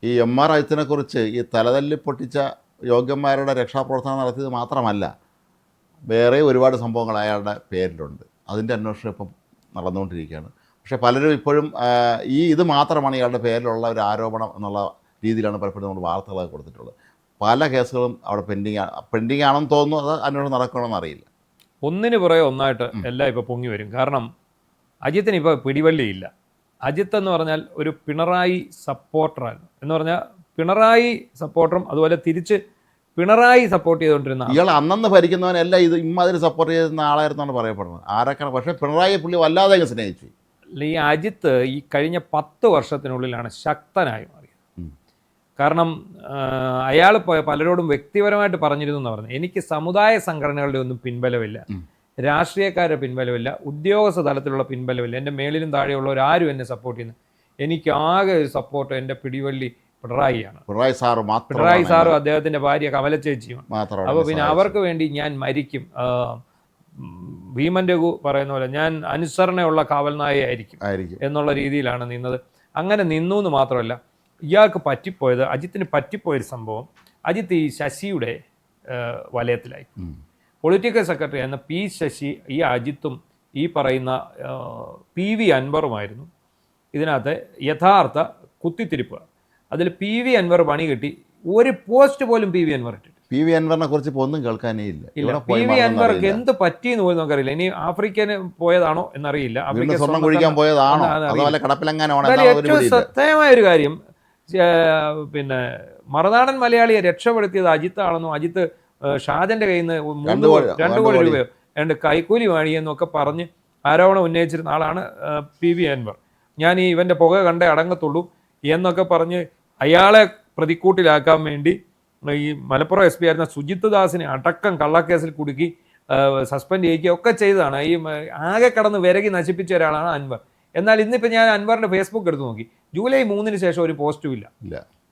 ഈ എം.ആർ. അജിത്തിനെക്കുറിച്ച് ഈ തലതല്ലി പൊട്ടിച്ച യോഗ്യന്മാരുടെ രക്ഷാപ്രവർത്തനം നടത്തിയത് മാത്രമല്ല, വേറെ ഒരുപാട് സംഭവങ്ങൾ അയാളുടെ പേരിലുണ്ട്. അതിൻ്റെ അന്വേഷണം ഇപ്പം നടന്നുകൊണ്ടിരിക്കുകയാണ്. പക്ഷേ പലരും ഇപ്പോഴും ഇത് മാത്രമാണ് ഇയാളുടെ പേരിലുള്ള ഒരു ആരോപണം എന്നുള്ള രീതിയിലാണ് പലപ്പോഴും നമ്മൾ വാർത്തകളൊക്കെ കൊടുത്തിട്ടുള്ളത്. പല കേസുകളും അവിടെ പെൻഡിങ് ആണെന്ന് തോന്നുന്നു. അത് അന്വേഷണം നടക്കണമെന്ന് അറിയില്ല. ഒന്നിന് പുറകെ ഒന്നായിട്ട് എല്ലാം ഇപ്പോൾ പൊങ്ങി വരും. കാരണം അജിത്തിന് ഇപ്പോൾ പിടിവള്ളിയില്ല. അജിത്ത് എന്ന് പറഞ്ഞാൽ ഒരു പിണറായി സപ്പോർട്ടറാണ്. എന്ന് പറഞ്ഞാൽ പിണറായി സപ്പോർട്ടറും അതുപോലെ തിരിച്ച് പിണറായി സപ്പോർട്ട് ചെയ്തുകൊണ്ടിരുന്ന ഇയാൾ അന്നന്ന് ഭരിക്കുന്നവനെല്ലാം ഇത് ഇമ്മാതിരി സപ്പോർട്ട് ചെയ്യുന്ന ആളായിരുന്നാണ് പറയപ്പെടുന്നത്. ആരൊക്കെയാണ്? പക്ഷേ പിണറായി പുള്ളി വല്ലാതെ സ്നേഹിച്ചു. ഈ അജിത്ത് ഈ കഴിഞ്ഞ 10 വർഷത്തിനുള്ളിലാണ് ശക്തനായി മാറിയത്. കാരണം അയാൾ പലരോടും വ്യക്തിപരമായിട്ട് പറഞ്ഞിരുന്നു എന്ന് പറഞ്ഞു, എനിക്ക് സമുദായ സംഘടനകളുടെ ഒന്നും പിൻബലമില്ല, രാഷ്ട്രീയക്കാരുടെ പിൻബലമില്ല, ഉദ്യോഗസ്ഥ തലത്തിലുള്ള പിൻബലമില്ല, എൻ്റെ മേളിലും താഴെയുള്ളവർ ആരും എന്നെ സപ്പോർട്ട് ചെയ്യുന്നു, എനിക്ക് ആകെ ഒരു സപ്പോർട്ട് എൻ്റെ പിടിവള്ളി പിണറായിയാണ്. പിണറായി സാറും അദ്ദേഹത്തിൻ്റെ ഭാര്യ കമല ചേച്ചിയും. അപ്പോൾ പിന്നെ അവർക്ക് വേണ്ടി ഞാൻ മരിക്കും. ഭീമൻ രഘു പറയുന്ന പോലെ ഞാൻ അനുസരണയുള്ള കാവൽനായയായിരിക്കും എന്നുള്ള രീതിയിലാണ് നിന്നത്. അങ്ങനെ നിന്നു എന്ന് മാത്രമല്ല, ഇയാൾക്ക് പറ്റിപ്പോയത്, അജിത്തിന് പറ്റിപ്പോയൊരു സംഭവം, അജിത്ത് ഈ ശശിയുടെ വലയത്തിലായി. പൊളിറ്റിക്കൽ സെക്രട്ടറി എന്ന പി ശശി ഈ അജിത്തും ഈ പറയുന്ന PV അൻവറുമായിരുന്നു ഇതിനകത്ത് യഥാർത്ഥ കുത്തിത്തിരിപ്പ്. അതിൽ PV അൻവർ പണി കിട്ടി. ഒരു പോസ്റ്റ് പോലും PV അൻവർ ഇട്ടിട്ട്. PV അൻവറിനെ കുറിച്ച് ഇപ്പോൾ ഒന്നും കേൾക്കാനേ ഇല്ല. PV അൻവർക്ക് എന്ത് പറ്റിയെന്ന് പോലും നമുക്കറിയില്ല. ഇനി ആഫ്രിക്കന് പോയതാണോ എന്നറിയില്ല. ഏറ്റവും സത്യമായ ഒരു കാര്യം, പിന്നെ മറുനാടൻ മലയാളിയെ രക്ഷപ്പെടുത്തിയത് അജിത്താണെന്നും അജിത്ത് ഷാജന്റെ കയ്യിൽ നിന്ന് 2 കോടി രൂപയോ രണ്ട് കൈക്കൂലി വാങ്ങിയെന്നൊക്കെ പറഞ്ഞ് ആരോപണം ഉന്നയിച്ചിരുന്ന ആളാണ് PV അൻവർ. ഞാൻ ഈ ഇവന്റെ പുക കണ്ടേ അടങ്ങത്തുള്ളൂ എന്നൊക്കെ പറഞ്ഞ് അയാളെ പ്രതിക്കൂട്ടിലാക്കാൻ വേണ്ടി ഈ മലപ്പുറം SP ആയിരുന്ന സുജിത്ത് ദാസിനെ അടക്കം കള്ളക്കേസിൽ കുടുക്കി സസ്പെൻഡ് ചെയ്യുകയും ഒക്കെ ചെയ്തതാണ്. ഈ ആകെ കടന്ന് വിരകി നശിപ്പിച്ച ഒരാളാണ് അൻവർ. എന്നാൽ ഇന്നിപ്പോൾ ഞാൻ അൻവറിൻ്റെ ഫേസ്ബുക്ക് എടുത്ത് നോക്കി, ജൂലൈ 3 ശേഷം ഒരു പോസ്റ്റും ഇല്ല.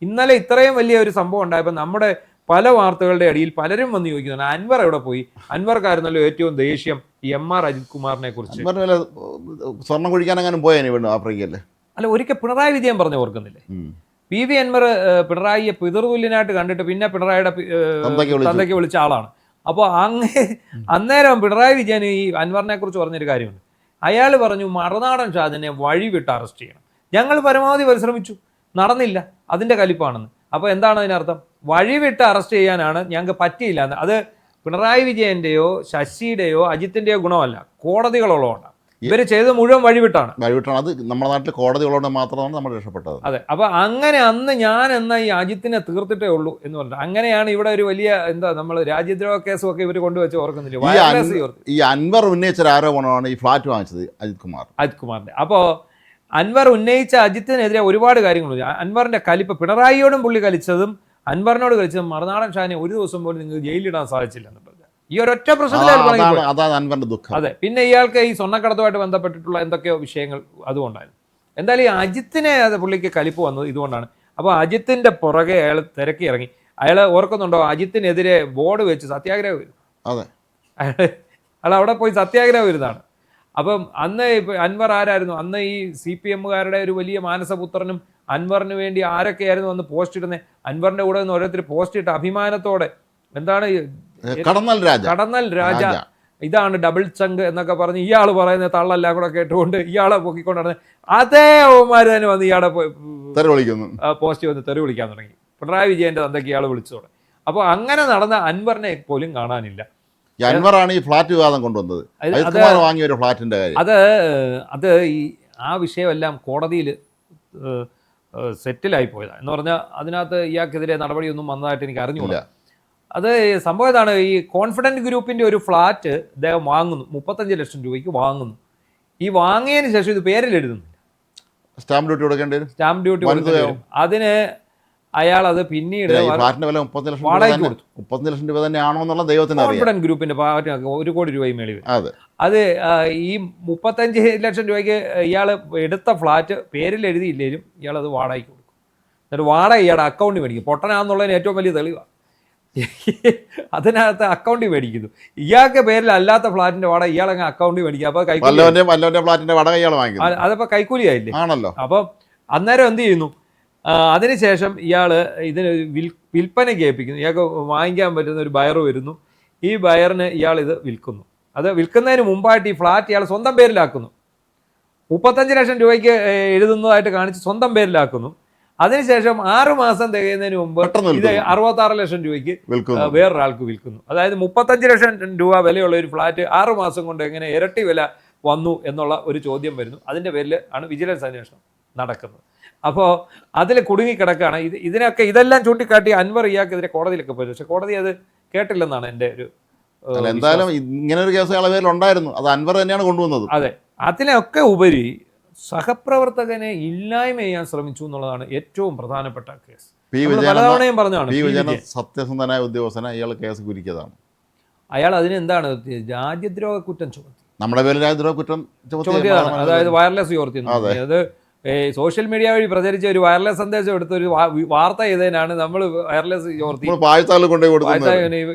ഇന്നലെ ഇത്രയും വലിയ ഒരു സംഭവം ഉണ്ടായപ്പോൾ നമ്മുടെ പല വാർത്തകളുടെ അടിയിൽ പലരും വന്ന് ചോദിക്കുന്നുണ്ട്, അൻവർ എവിടെ പോയി? അൻവർക്കായിരുന്നല്ലോ ഏറ്റവും ദേഷ്യം ഈ M.R. അജിത് കുമാറിനെ കുറിച്ച്. സ്വർണ്ണം കുഴിക്കാനെങ്ങാനും പോയാൽ ആഫ്രിക്കല്ലേ? അല്ല, ഒരിക്കൽ പിണറായി വിജയൻ പറഞ്ഞു ഓർക്കുന്നില്ലേ, PV അൻവർ പിണറായിയെ പിതൃതുല്യനായിട്ട് കണ്ടിട്ട് പിന്നെ പിണറായിയുടെ തന്തയ്ക്ക് വിളിച്ച ആളാണ്. അപ്പോൾ അന്നേരം പിണറായി വിജയൻ ഈ അൻവറിനെ കുറിച്ച് പറഞ്ഞൊരു കാര്യമുണ്ട്. അയാൾ പറഞ്ഞു, മറുനാടൻ ഷാജനെ വഴിവിട്ട് അറസ്റ്റ് ചെയ്യണം. ഞങ്ങൾ പരമാവധി പരിശ്രമിച്ചു, നടന്നില്ല, അതിൻ്റെ കലിപ്പാണെന്ന്. അപ്പോൾ എന്താണ് അതിനർത്ഥം? വഴിവിട്ട് അറസ്റ്റ് ചെയ്യാനാണ് ഞങ്ങൾക്ക് പറ്റിയില്ല എന്ന്. അത് പിണറായി വിജയൻ്റെയോ ശശിയുടെയോ അജിത്തിൻ്റെയോ ഗുണമല്ല, കോടതികളുള്ളതുകൊണ്ടാണ്. ഇവർ ചെയ്ത് മുഴുവൻ വഴിവിട്ടാണ്. അത് നമ്മുടെ നാട്ടിൽ കോടതികളുകൊണ്ട് മാത്രമാണ് നമ്മൾ രക്ഷപ്പെട്ടത്. അതെ. അപ്പോൾ അങ്ങനെ അന്ന് ഞാൻ എന്നാൽ ഈ അജിത്തിനെ തീർത്തിട്ടേ ഉള്ളൂ എന്ന് പറഞ്ഞു. അങ്ങനെയാണ് ഇവിടെ ഒരു വലിയ നമ്മൾ രാജ്യദ്രോഹ കേസും ഒക്കെ ഇവർ കൊണ്ടുവച്ച് ഓർക്കുന്നില്ല. ഈ അൻവർ ഉന്നയിച്ച ആരോപണമാണ് ഈ ഫ്ലാറ്റ് വാങ്ങിച്ചത് അജിത് കുമാറിന്റെ. അപ്പോൾ അൻവർ ഉന്നയിച്ച അജിത്തിനെതിരെ ഒരുപാട് കാര്യങ്ങളുണ്ട്. അൻവറിന്റെ കലിപ്പ്, പിണറായിയോടും പുള്ളി കലിച്ചതും അൻവറിനോട് കളിച്ചതും മറുനാടൻ ഷാനെ ഒരു ദിവസം പോലും നിങ്ങൾക്ക് ജയിലിടാൻ സാധിച്ചില്ല എന്ന് പറഞ്ഞു. ഈ ഒരൊറ്റ പ്രശ്നത്തിലാണ്. അതെ. പിന്നെ ഇയാൾക്ക് ഈ സ്വർണ്ണക്കടത്തുമായിട്ട് ബന്ധപ്പെട്ടിട്ടുള്ള എന്തൊക്കെയോ വിഷയങ്ങൾ അതുകൊണ്ടായിരുന്നു. എന്തായാലും ഈ അജിത്തിനെ പുള്ളിക്ക് കലിപ്പ് വന്നത് ഇതുകൊണ്ടാണ്. അപ്പോൾ അജിത്തിന്റെ പുറകെ അയാൾ തിരക്കി ഇറങ്ങി. അയാൾ ഓർക്കുന്നുണ്ടോ, അജിത്തിനെതിരെ ബോർഡ് വെച്ച് സത്യാഗ്രഹം വരും. അയാൾ അവിടെ പോയി സത്യാഗ്രഹം വരുന്നതാണ്. അപ്പം അന്ന് അൻവർ ആരായിരുന്നു? അന്ന് ഈ CPM-കാരുടെ ഒരു വലിയ മാനസപുത്രനും അൻവറിന് വേണ്ടി ആരൊക്കെയായിരുന്നു അന്ന് പോസ്റ്റ് ഇടുന്നത്? അൻവറിന്റെ കൂടെ നിന്ന് ഓരോരുത്തർ പോസ്റ്റ് ഇട്ട് അഭിമാനത്തോടെ എന്താണ് കടന്നൽ രാജ, ഇതാണ് ഡബിൾ ചങ്ക് എന്നൊക്കെ പറഞ്ഞ് ഇയാൾ പറയുന്ന തള്ളെല്ലാം കൂടെ കേട്ടുകൊണ്ട് ഇയാളെ പൊക്കിക്കൊണ്ടാണ് അതേ ഓമാര് തന്നെ വന്ന് ഇയാളെ പോസ്റ്റ് വന്ന് തെറി വിളിക്കാൻ തുടങ്ങി. പിണറായി വിജയന്റെ തന്തയ്ക്ക് ഇയാൾ വിളിച്ചോടെ. അപ്പോൾ അങ്ങനെ നടന്ന അൻവറിനെ പോലും കാണാനില്ല. അൻവറാണ് ഈ ഫ്ലാറ്റ് വിവാദം കൊണ്ടുവന്നത്. വാങ്ങിയ ഒരു ഫ്ലാറ്റിന്റെ കാര്യം അത് ഈ ആ വിഷയമെല്ലാം കോടതിയിൽ സെറ്റിലായി പോയതാണ്. എന്ന് പറഞ്ഞാൽ അതിനകത്ത് ഇയാൾക്കെതിരെ നടപടിയൊന്നും വന്നതായിട്ട് എനിക്ക് അറിഞ്ഞുകൂടാ. അത് സംഭവം ഇതാണ്, ഈ കോൺഫിഡൻറ്റ് ഗ്രൂപ്പിൻ്റെ ഒരു ഫ്ലാറ്റ് അദ്ദേഹം വാങ്ങുന്നു, 35 ലക്ഷം രൂപയ്ക്ക് വാങ്ങുന്നു. ഈ വാങ്ങിയതിന് ശേഷം ഇത് പേരിൽ എഴുതുന്നില്ല, സ്റ്റാമ്പ് ഡ്യൂട്ടി കൊടുക്കേണ്ടി വരും. അതിന് അയാൾ അത് പിന്നീട് വാടകയ്ക്ക് കൊടുത്തു. 35 ലക്ഷം രൂപ തന്നെയാണോ എന്നുള്ള ദൈവത്തിന് അറിയാം. കോൺഫിഡൻറ്റ് ഗ്രൂപ്പിൻ്റെ 1 കോടി രൂപയും മേളി വരും. അത് ഈ 35 ലക്ഷം രൂപയ്ക്ക് ഇയാൾ എടുത്ത ഫ്ലാറ്റ് പേരിൽ എഴുതിയില്ലേലും ഇയാൾ അത് വാടകയ്ക്ക് കൊടുക്കും. എന്നിട്ട് വാടക ഇയാളുടെ അക്കൗണ്ടിൽ മേടിക്കും. പൊട്ടനാന്നുള്ളതിന് ഏറ്റവും വലിയ തെളിവാണ്. അതിനകത്ത് അക്കൗണ്ടിൽ മേടിക്കുന്നു. ഇയാൾക്ക് പേരിൽ അല്ലാത്ത ഫ്ലാറ്റിന്റെ വാടക ഇയാളങ്ങ് അക്കൗണ്ടിൽ മേടിക്കും. അപ്പൊ ഫ്ലാറ്റിന്റെ വാടക ഇയാൾ വാങ്ങിക്കും. അതപ്പോ കൈക്കൂലിയായില്ലേ ആണല്ലോ. അപ്പൊ അന്നേരം എന്ത് ചെയ്യുന്നു, അതിനുശേഷം ഇയാൾ ഇതിന് വിൽപ്പനയ്ക്ക് ഏൽപ്പിക്കുന്നു. ഇയാൾക്ക് വാങ്ങിക്കാൻ പറ്റുന്ന ഒരു ബയർ വരുന്നു. ഈ ബയറിന് ഇയാൾ ഇത് വിൽക്കുന്നു. അത് വിൽക്കുന്നതിന് മുമ്പായിട്ട് ഈ ഫ്ലാറ്റ് ഇയാൾ സ്വന്തം പേരിലാക്കുന്നു. 35 ലക്ഷം രൂപയ്ക്ക് എഴുതുന്നതായിട്ട് കാണിച്ച് സ്വന്തം പേരിലാക്കുന്നു. അതിനുശേഷം 6 മാസം തികയുന്നതിന് മുമ്പ് ഇത് 66 ലക്ഷം രൂപയ്ക്ക് വേറൊരാൾക്ക് വിൽക്കുന്നു. അതായത് 35 ലക്ഷം രൂപ വിലയുള്ള ഒരു ഫ്ലാറ്റ് 6 മാസം കൊണ്ട് എങ്ങനെ ഇരട്ടി വില വന്നു എന്നുള്ള ഒരു ചോദ്യം വരുന്നു. അതിൻ്റെ പേരിൽ ആണ് വിജിലൻസ് അന്വേഷണം നടക്കുന്നത്. അപ്പോൾ അതിൽ കുടുങ്ങിക്കിടക്കുകയാണ്. ഇതിനൊക്കെ ഇതെല്ലാം ചൂണ്ടിക്കാട്ടി അൻവർ ഇയാൾക്കെതിരെ കോടതിയിലൊക്കെ പോയി. പക്ഷേ കോടതി അത് കേട്ടില്ലെന്നാണ് എൻ്റെ ഒരു എന്തായാലും ഇങ്ങനെ ഒരു കേസ് അയാളുടെ പേരിൽ ഉണ്ടായിരുന്നു. അത് അൻവർ തന്നെയാണ് കൊണ്ടുവന്നത്. അതെ, അതിനൊക്കെ ഉപരി സഹപ്രവർത്തകനെ ഇല്ലായ്മ ചെയ്യാൻ ശ്രമിച്ചു എന്നുള്ളതാണ് ഏറ്റവും പ്രധാനപ്പെട്ട കേസ്. പലതവണയും പറഞ്ഞാണ് സത്യസന്ധനായ ഉദ്യോഗസ്ഥനെ ഇയാൾ കേസ് കുരുക്കിയതാണ്. അയാൾ അതിന് എന്താണ് രാജ്യദ്രോഹ കുറ്റം ചുമത്തി. നമ്മുടെ പേരിൽ രാജ്യദ്രോഹ കുറ്റം ചുമത്തിയതാണ്. അതായത് വയർലെസ് ചോർത്തി. അത് സോഷ്യൽ മീഡിയ വഴി പ്രചരിച്ച ഒരു വയർലെസ് സന്ദേശം എടുത്ത ഒരു വാർത്ത ചെയ്തതിനാണ് നമ്മൾ വയർലെസ് ചോർത്തി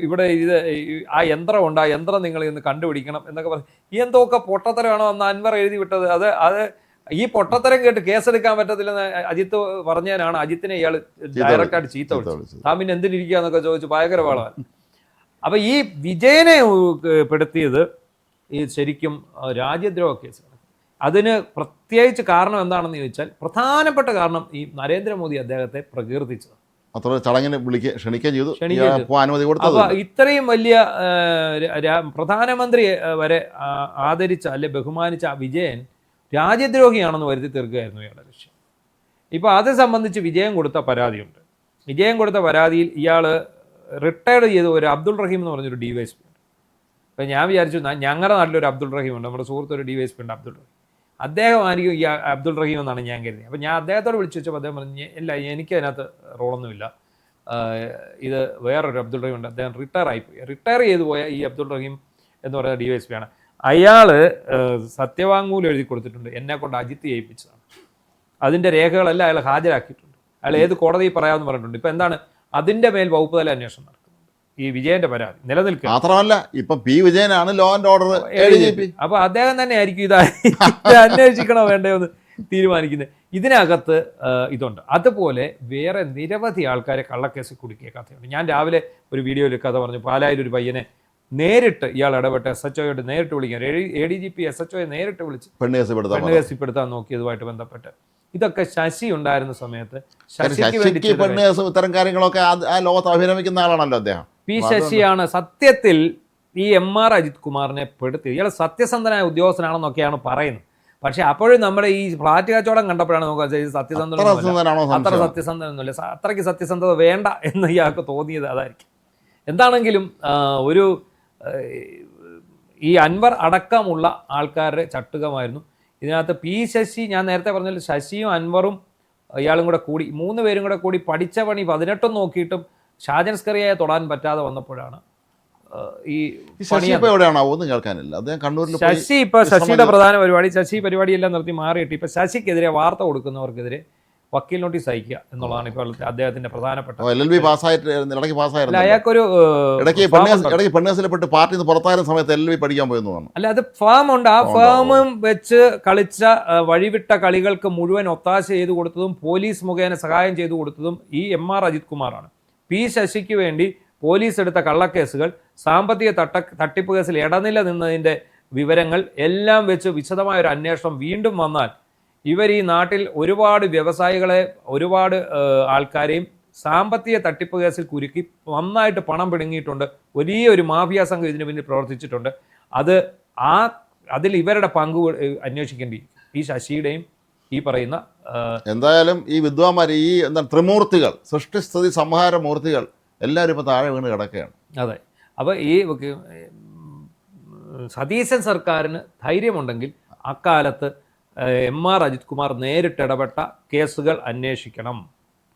ഇവിടെ ഇത് ആ യന്ത്രമുണ്ട്, ആ യന്ത്രം നിങ്ങൾ ഇന്ന് കണ്ടുപിടിക്കണം എന്നൊക്കെ പറഞ്ഞു. ഈ എന്തൊക്കെ പൊട്ടത്തരമാണോ അന്ന് അൻവർ എഴുതി വിട്ടത്. അത് ഈ പൊട്ടത്തരം കേട്ട് കേസെടുക്കാൻ പറ്റത്തില്ലെന്ന് അജിത്ത് പറഞ്ഞതിനാണ് അജിത്തിനെ ഇയാൾ ഡയറക്റ്റായിട്ട് ചീത്ത വിളിച്ചത്. താൻ പിന്നെ എന്തിനിരിക്കുക എന്നൊക്കെ ചോദിച്ചു ഭയങ്കര പാടാണ്. അപ്പൊ ഈ വിജയനെ പെടുത്തിയത് ഈ ശരിക്കും രാജ്യദ്രോഹ കേസ്. അതിന് പ്രത്യേകിച്ച് കാരണം എന്താണെന്ന് ചോദിച്ചാൽ പ്രധാനപ്പെട്ട കാരണം ഈ നരേന്ദ്രമോദി അദ്ദേഹത്തെ പ്രകീർത്തിച്ചത്. അത്ര ചടങ്ങിന് ക്ഷണിക്കുകയും ചെയ്തു. അപ്പൊ ഇത്രയും വലിയ പ്രധാനമന്ത്രി വരെ ആദരിച്ച അല്ലെ ബഹുമാനിച്ച വിജയൻ രാജ്യദ്രോഹിയാണെന്ന് വരുത്തി തീർക്കുകയായിരുന്നു ഇയാളുടെ ലക്ഷ്യം. ഇപ്പോൾ അത് സംബന്ധിച്ച് വിജയൻ കൊടുത്ത പരാതിയുണ്ട്. വിജയൻ കൊടുത്ത പരാതിയിൽ ഇയാൾ റിട്ടയർഡ് ചെയ്ത ഒരു അബ്ദുൾ റഹീം എന്ന് പറഞ്ഞൊരു DYSP ഉണ്ട്. അപ്പം ഞാൻ വിചാരിച്ചു ഞങ്ങളുടെ നാട്ടിലൊരു അബ്ദുൾ റഹീം ഉണ്ട്, നമ്മുടെ സുഹൃത്ത് ഒരു DYSP ഉണ്ട് അബ്ദുൾ റഹീം. അദ്ദേഹമായിരിക്കും ഈ അബ്ദുൾ റഹീം എന്നാണ് ഞാൻ കരുതിയത്. അപ്പം ഞാൻ അദ്ദേഹത്തോട് വിളിച്ചു വെച്ചപ്പോൾ അദ്ദേഹം പറഞ്ഞു ഇല്ല എനിക്ക് അതിനകത്ത് റോളൊന്നുമില്ല, ഇത് വേറൊരു അബ്ദുൾ റഹീം ഉണ്ട്, അദ്ദേഹം റിട്ടയർ ചെയ്തു പോയ ഈ അബ്ദുൾ റഹീം എന്ന് പറയുന്ന DYSP ആണ്. അയാൾ സത്യവാങ്മൂലം എഴുതി കൊടുത്തിട്ടുണ്ട്, എന്നെ കൊണ്ട് അജിത്ത് ചെയ്യിപ്പിച്ചതാണ്. അതിൻ്റെ രേഖകളെല്ലാം അയാൾ ഹാജരാക്കിയിട്ടുണ്ട്. അയാൾ ഏത് കോടതിയിൽ പറയാമെന്ന് പറഞ്ഞിട്ടുണ്ട്. ഇപ്പം എന്താണ് അതിൻ്റെ മേൽ വകുപ്പ് തല അന്വേഷണം നടക്കുന്നുണ്ട്. ഈ വിജയന്റെ പരാതി നിലനിൽക്കുക മാത്രമല്ല ഇപ്പം P. വിജയനാണ് ലോ ആൻഡ് ഓർഡർ ADGP. അപ്പോൾ അദ്ദേഹം തന്നെ ആയിരിക്കും ഇത് അന്വേഷിക്കണോ വേണ്ടയോ എന്ന് തീരുമാനിക്കുന്നത്. ഇതിനകത്ത് ഇതുണ്ട്. അതുപോലെ വേറെ നിരവധി ആൾക്കാരെ കള്ളക്കേസിൽ കുടുക്കിയ കഥയുണ്ട്. ഞാൻ രാവിലെ ഒരു വീഡിയോയിൽ കഥ പറഞ്ഞു. പാലായിലൊരു പയ്യനെ നേരിട്ട് ഇയാൾ ഇടപെട്ട് SHOയോട് നേരിട്ട് വിളിക്കാൻ ADGP SHOയെ നേരിട്ട് വിളിച്ച് പെണ്ണുകേസിപ്പെടുത്താൻ നോക്കിയതുമായിട്ട് ബന്ധപ്പെട്ട് ഇതൊക്കെ ശശി ഉണ്ടായിരുന്ന സമയത്ത് ഇത്തരം കാര്യങ്ങളൊക്കെ ആ ലോകത്ത് അഭിനമിക്കുന്ന ആളാണല്ലോ അദ്ദേഹം. P. ശശിയാണ് സത്യത്തിൽ ഈ MR അജിത് കുമാറിനെ പെടുത്തി. ഇയാൾ സത്യസന്ധനായ ഉദ്യോഗസ്ഥനാണെന്നൊക്കെയാണ് പറയുന്നത്. പക്ഷെ അപ്പോഴും നമ്മുടെ ഈ ഫ്ലാറ്റ് കച്ചവടം കണ്ടപ്പോഴാണ് നമുക്ക് സത്യസന്ധനാണോ അത്ര സത്യസന്ധനൊന്നുമില്ല, അത്രയ്ക്ക് സത്യസന്ധത വേണ്ട എന്ന് ഇയാൾക്ക് തോന്നിയത് അതായിരിക്കും. എന്താണെങ്കിലും ഒരു ഈ അൻവർ അടക്കമുള്ള ആൾക്കാരുടെ ചട്ടുകമായിരുന്നു ഇതിനകത്ത്. P. ശശി ഞാൻ നേരത്തെ പറഞ്ഞാൽ ശശിയും അൻവറും ഇയാളും കൂടെ കൂടി 3 പേരും കൂടെ കൂടി പഠിച്ച പണി 18 നോക്കിയിട്ടും ഷാജൻ സ്കറിയയെ തൊടാൻ പറ്റാതെ വന്നപ്പോഴാണ് ഈ ശശി ഇപ്പോൾ ശശിയുടെ പ്രധാന പരിപാടി ശശി പരിപാടിയെല്ലാം നിർത്തി മാറിയിട്ട് ഇപ്പോൾ ശശിക്കെതിരെ വാർത്ത കൊടുക്കുന്നവർക്കെതിരെ വക്കീൽ നോട്ടീസ് അയക്കുക എന്നുള്ളതാണ് ഇപ്പോൾ അദ്ദേഹത്തിന്റെ പ്രധാനപ്പെട്ട. അയാൾക്കൊരു അല്ല അത് ഫാം ഉണ്ട്. ആ ഫാമും വെച്ച് കളിച്ച വഴിവിട്ട കളികൾക്ക് മുഴുവൻ ഒത്താശ ചെയ്തു കൊടുത്തതും പോലീസ് മുഖേന സഹായം ചെയ്തു കൊടുത്തതും ഈ MR അജിത് കുമാറാണ്. P. ശശിക്ക് വേണ്ടി പോലീസ് എടുത്ത കള്ളക്കേസുകൾ, സാമ്പത്തിക തട്ടിപ്പ് കേസിൽ ഇടനില നിന്നതിൻ്റെ വിവരങ്ങൾ എല്ലാം വെച്ച് വിശദമായ ഒരു അന്വേഷണം വീണ്ടും വന്നാൽ ഇവർ ഈ നാട്ടിൽ ഒരുപാട് വ്യവസായികളെ ഒരുപാട് ആൾക്കാരെയും സാമ്പത്തിക തട്ടിപ്പ് കേസിൽ കുരുക്കി നന്നായിട്ട് പണം പിടുങ്ങിയിട്ടുണ്ട്. വലിയൊരു മാഫിയ സംഘം ഇതിനു പിന്നിൽ പ്രവർത്തിച്ചിട്ടുണ്ട്. അതിൽ ഇവരുടെ പങ്ക് അന്വേഷിക്കേണ്ടി ഈ ശശിയുടെയും ഈ പറയുന്ന എന്തായാലും ഈ വിദ്വാന്മാർ ഈ ത്രിമൂർത്തികൾ സൃഷ്ടിസ്ഥിതി സംഹാര മൂർത്തികൾ എല്ലാവരും ഇപ്പോൾ താഴെ വീണ് കിടക്കുകയാണ്. അതെ. അപ്പോൾ ഈ സതീശൻ സർക്കാരിന് ധൈര്യമുണ്ടെങ്കിൽ അക്കാലത്ത് MR അജിത് കുമാർ നേരിട്ടിടപെട്ട കേസുകൾ അന്വേഷിക്കണം,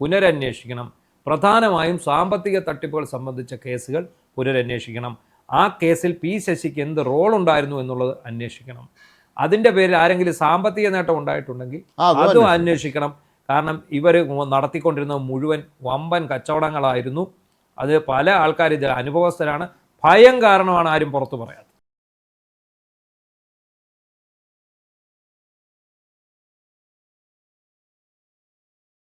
പുനരന്വേഷിക്കണം. പ്രധാനമായും സാമ്പത്തിക തട്ടിപ്പുകൾ സംബന്ധിച്ച കേസുകൾ പുനരന്വേഷിക്കണം. ആ കേസിൽ P. ശശിക്ക് എന്ത് റോളുണ്ടായിരുന്നു എന്നുള്ളത് അന്വേഷിക്കണം. അതിൻ്റെ പേരിൽ ആരെങ്കിലും സാമ്പത്തിക നേട്ടം ഉണ്ടായിട്ടുണ്ടെങ്കിൽ അതും അന്വേഷിക്കണം. കാരണം ഇവർ നടത്തിക്കൊണ്ടിരുന്ന മുഴുവൻ വമ്പൻ കച്ചവടങ്ങളായിരുന്നു. അത് പല ആൾക്കാർ ഇതിൽ അനുഭവസ്ഥരാണ്. ഭയം കാരണമാണ് ആരും പുറത്തു പറയാറ്.